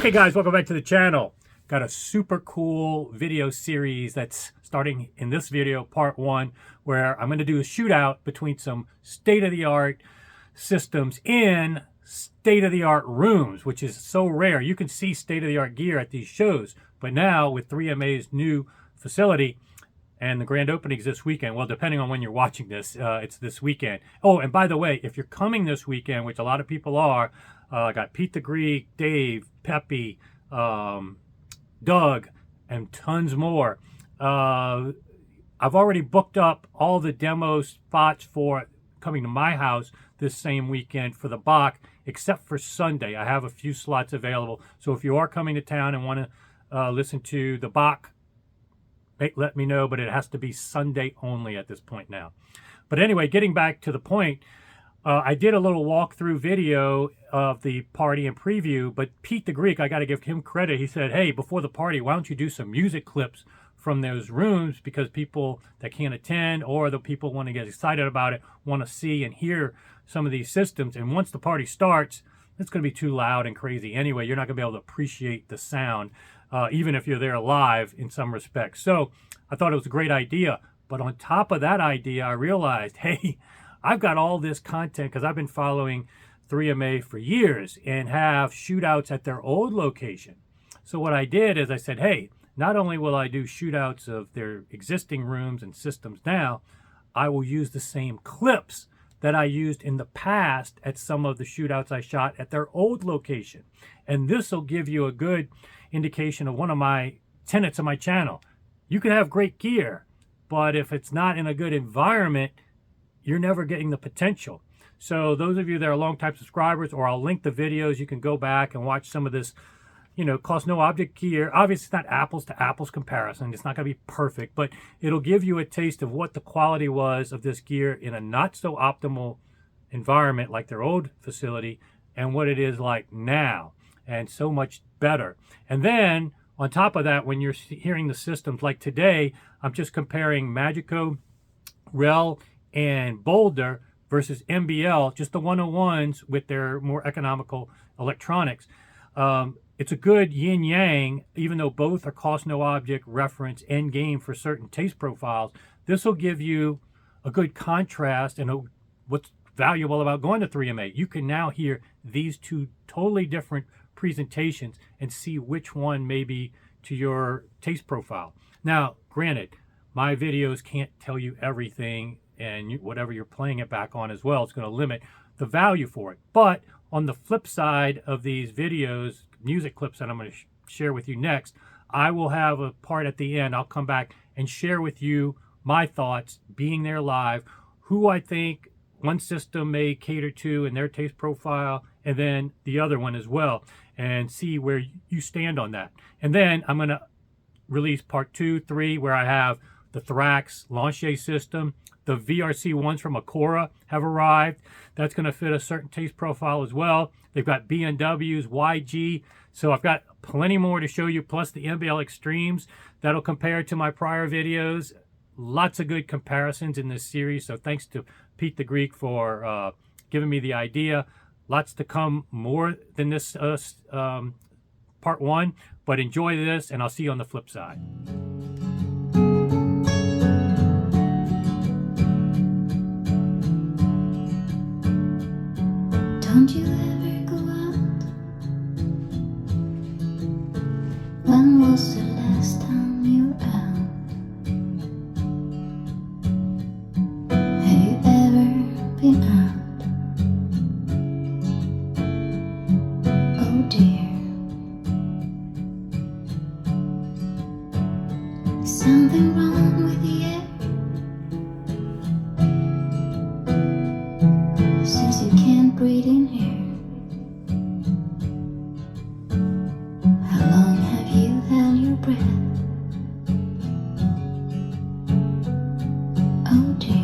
Okay guys, welcome back to the channel. Got a super cool video series that's starting in this video, part 1, where I'm going to do a shootout between some state-of-the-art systems in state-of-the-art rooms, which is so rare. You can see state-of-the-art gear at these shows, but now with 3MA's new facility and the grand openings this weekend, well, depending on when you're watching this, it's this weekend. Oh, and by the way, if you're coming this weekend, which a lot of people are, I got Pete the Greek, Dave, Peppy, Doug, and tons more. I've already booked up all the demo spots for coming to my house this same weekend for the Bach, except for Sunday. I have a few slots available. So if you are coming to town and want to listen to the Bach, let me know, but it has to be Sunday only at this point now. But anyway, getting back to the point, I did a little walkthrough video of the party and preview, but Pete the Greek, I got to give him credit. He said, hey, before the party, why don't you do some music clips from those rooms, because people that can't attend or the people want to get excited about it want to see and hear some of these systems. And once the party starts, it's going to be too loud and crazy anyway. You're not going to be able to appreciate the sound, even if you're there live in some respects. So I thought it was a great idea. But on top of that idea, I realized, hey, I've got all this content because I've been following 3MA for years and have shootouts at their old location. So what I did is I said, hey, not only will I do shootouts of their existing rooms and systems now, I will use the same clips that I used in the past at some of the shootouts I shot at their old location. And this will give you a good indication of one of my tenets of my channel. You can have great gear, but if it's not in a good environment, you're never getting the potential. So those of you that are long-time subscribers, or I'll link the videos, you can go back and watch some of this, cost no object gear. Obviously, it's not apples to apples comparison. It's not going to be perfect, but it'll give you a taste of what the quality was of this gear in a not so optimal environment like their old facility and what it is like now, and so much better. And then on top of that, when you're hearing the systems like today, I'm just comparing Magico, REL, and Boulder versus MBL, just the 101s with their more economical electronics. It's a good yin-yang, even though both are cost no object, reference, end game for certain taste profiles. This will give you a good contrast, and what's valuable about going to 3MA. You can now hear these two totally different presentations and see which one may be to your taste profile. Now, granted, my videos can't tell you everything, and whatever you're playing it back on as well, it's going to limit the value for it. But on the flip side of these videos, music clips that I'm going to share with you next, I will have a part at the end. I'll come back and share with you my thoughts being there live, who I think one system may cater to in their taste profile, and then the other one as well, and see where you stand on that. And then I'm going to release part 2, 3, where I have the Thrax Launcher system. The VRC ones from Acora have arrived. That's going to fit a certain taste profile as well. They've got BNWs, YG. So I've got plenty more to show you, plus the MBL Extremes that'll compare to my prior videos. Lots of good comparisons in this series. So thanks to Pete the Greek for giving me the idea. Lots to come more than this part 1. But enjoy this, and I'll see you on the flip side. Don't you ever go out? When was the last time you were out? Have you ever been out? Oh dear. Is something wrong with the air? Since you can't breathe in here. How long have you held your breath? Oh dear.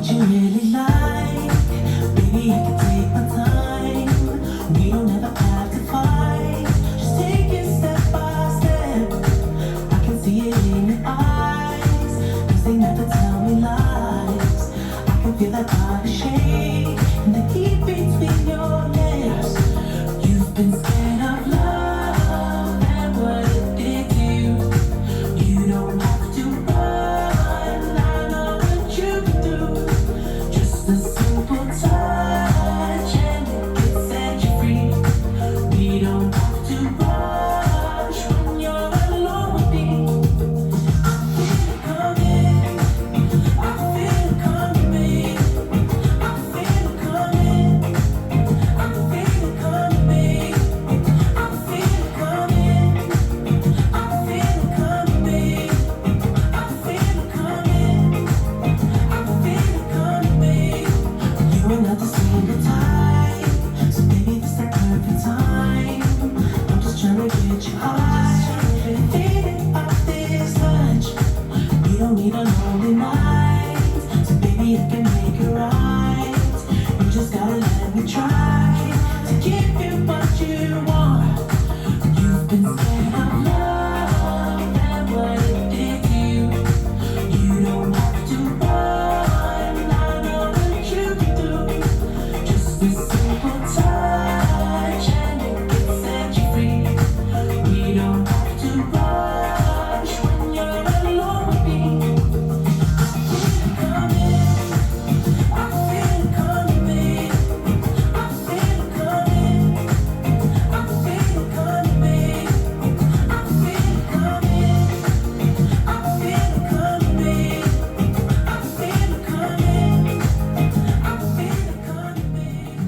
what you really like. Baby, I can take my time. We don't ever have to fight. Just take it step by step. I can see it in your eyes, 'cause they never tell me lies. I can feel that body shake and the heat between your legs. You've been scared of love and what it did to you. You don't have to run, I know what you can do. Just a simple touch and it can set you free. We don't have to rush when you're alone with me. I feel it coming, I feel it coming, babe. I feel it coming, I feel it coming, babe. I feel it coming, I feel it coming, babe. I feel it coming, I feel it coming, babe. You are not the single type, so baby, this the perfect time. I'm just trying to get you high and feel it off this touch. You don't need a lonely night, so baby, I can make it right. You just gotta let me try to give you what you want. You've been scared of love and what it did to you. You don't have to run, I know what you can do. Just a simple touch and it can set you free. We don't have to rush when you're alone with me. I feel it coming, I feel it coming, babe. I feel it coming, I feel it coming, babe. I feel it coming, I feel it coming, babe. I feel it coming, I feel it coming, babe.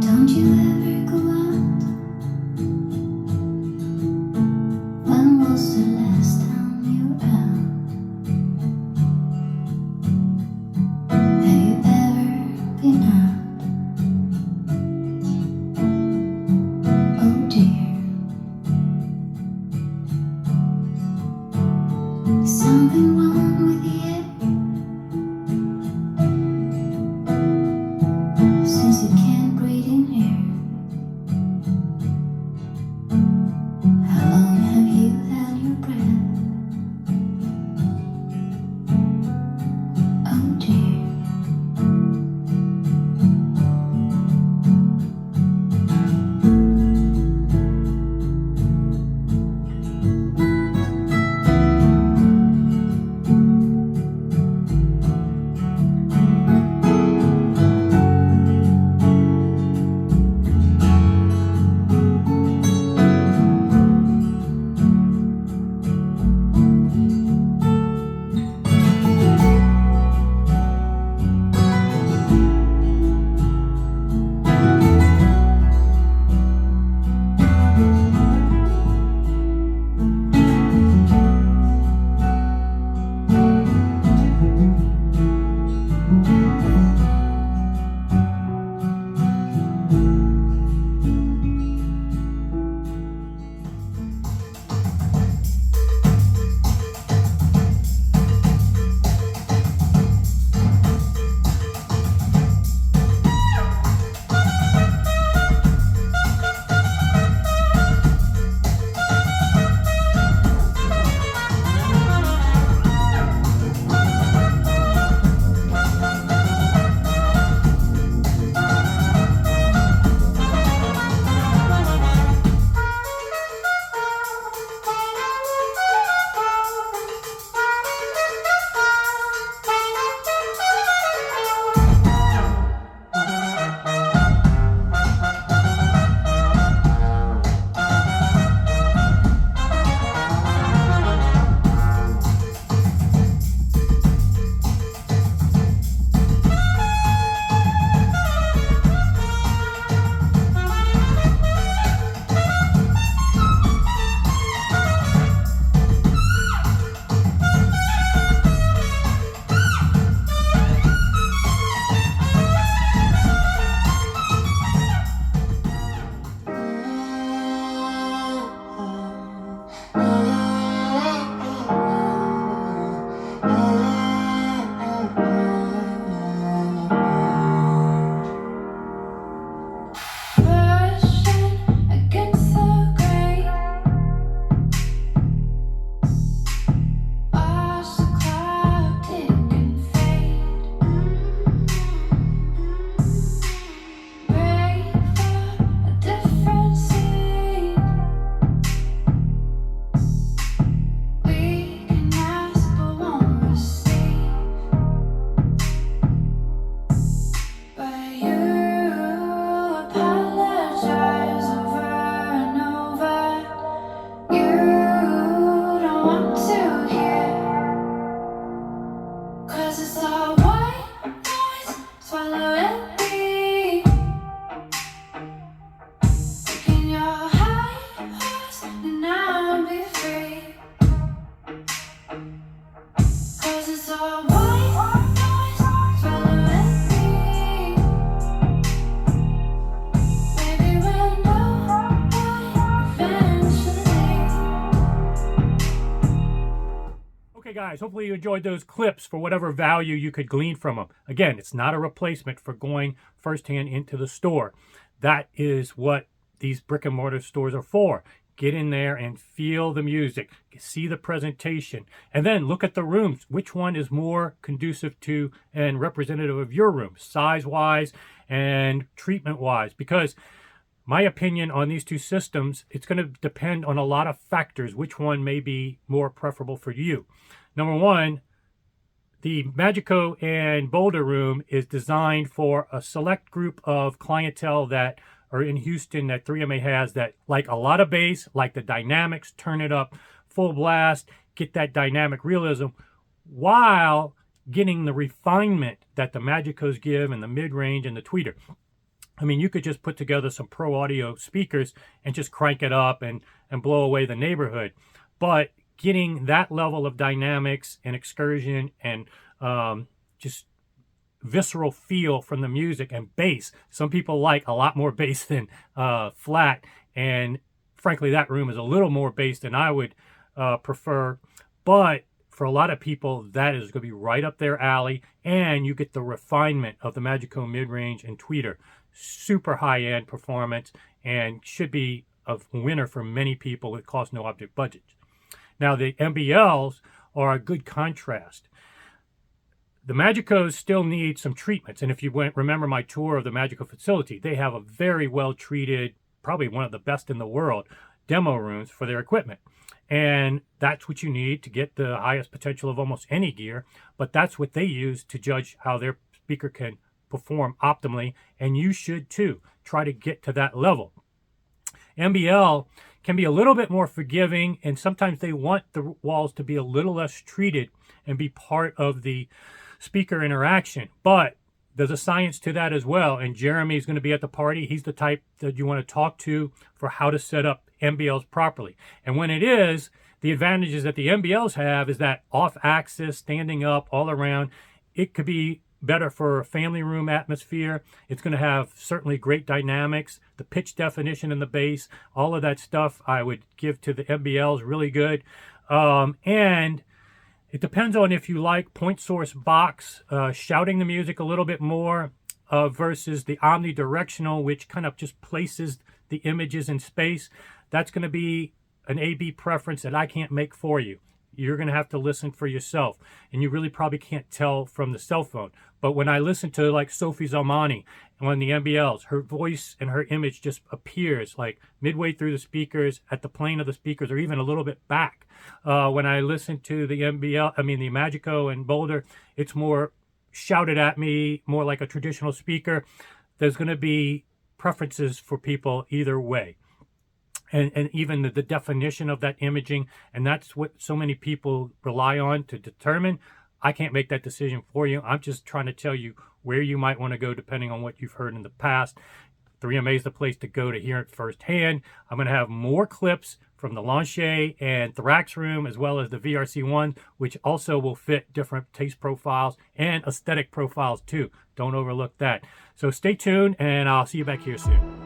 Don't you ever go out? When was the last time you were out? Have you ever been out? Oh dear. Is something wrong with the air? Since you can't breathe in here. How long have you held your breath? Oh dear. Okay, guys, hopefully you enjoyed those clips for whatever value you could glean from them. Again, it's not a replacement for going firsthand into the store. That is what these brick and mortar stores are for. Get in there and feel the music, see the presentation, and then look at the rooms. Which one is more conducive to and representative of your room, size-wise and treatment-wise? Because my opinion on these two systems, it's going to depend on a lot of factors, which one may be more preferable for you. Number one, the Magico and Boulder room is designed for a select group of clientele that are in Houston that 3MA has, that like a lot of bass, like the dynamics, turn it up full blast, get that dynamic realism, while getting the refinement that the Magicos give in the mid-range and the tweeter. I mean, you could just put together some pro audio speakers and just crank it up and blow away the neighborhood. But getting that level of dynamics and excursion and just visceral feel from the music and bass. Some people like a lot more bass than flat, and frankly that room is a little more bass than I would prefer, but for a lot of people that is going to be right up their alley, and you get the refinement of the Magico mid-range and tweeter. Super high-end performance and should be a winner for many people with cost no object budgets. Now the MBLs are a good contrast. The Magicos still need some treatments, and if you remember my tour of the Magico facility, they have a very well treated, probably one of the best in the world, demo rooms for their equipment. And that's what you need to get the highest potential of almost any gear, but that's what they use to judge how their speaker can perform optimally, and you should too. Try to get to that level. MBL can be a little bit more forgiving, and sometimes they want the walls to be a little less treated and be part of the speaker interaction, but there's a science to that as well, and Jeremy's going to be at the party. He's the type that you want to talk to for how to set up MBLs properly. And when it is, the advantages that the MBLs have is that off-axis, standing up all around. It could be better for a family room atmosphere. It's going to have certainly great dynamics, the pitch definition in the bass, all of that stuff I would give to the MBLs, really good. And it depends on if you like point source box, shouting the music a little bit more versus the omnidirectional, which kind of just places the images in space. That's going to be an A/B preference that I can't make for you. You're going to have to listen for yourself, and you really probably can't tell from the cell phone. But when I listen to like Sophie Zalmani on the MBLs, her voice and her image just appears like midway through the speakers, at the plane of the speakers, or even a little bit back. When I listen to the the Magico and Boulder, it's more shouted at me, more like a traditional speaker. There's going to be preferences for people either way. And even the definition of that imaging, and that's what so many people rely on to determine. I can't make that decision for you. I'm just trying to tell you where you might want to go depending on what you've heard in the past. 3MA is the place to go to hear it firsthand. I'm going to have more clips from the Launcher and Thorax room, as well as the VRC1, which also will fit different taste profiles and aesthetic profiles too. Don't overlook that. So stay tuned, and I'll see you back here soon.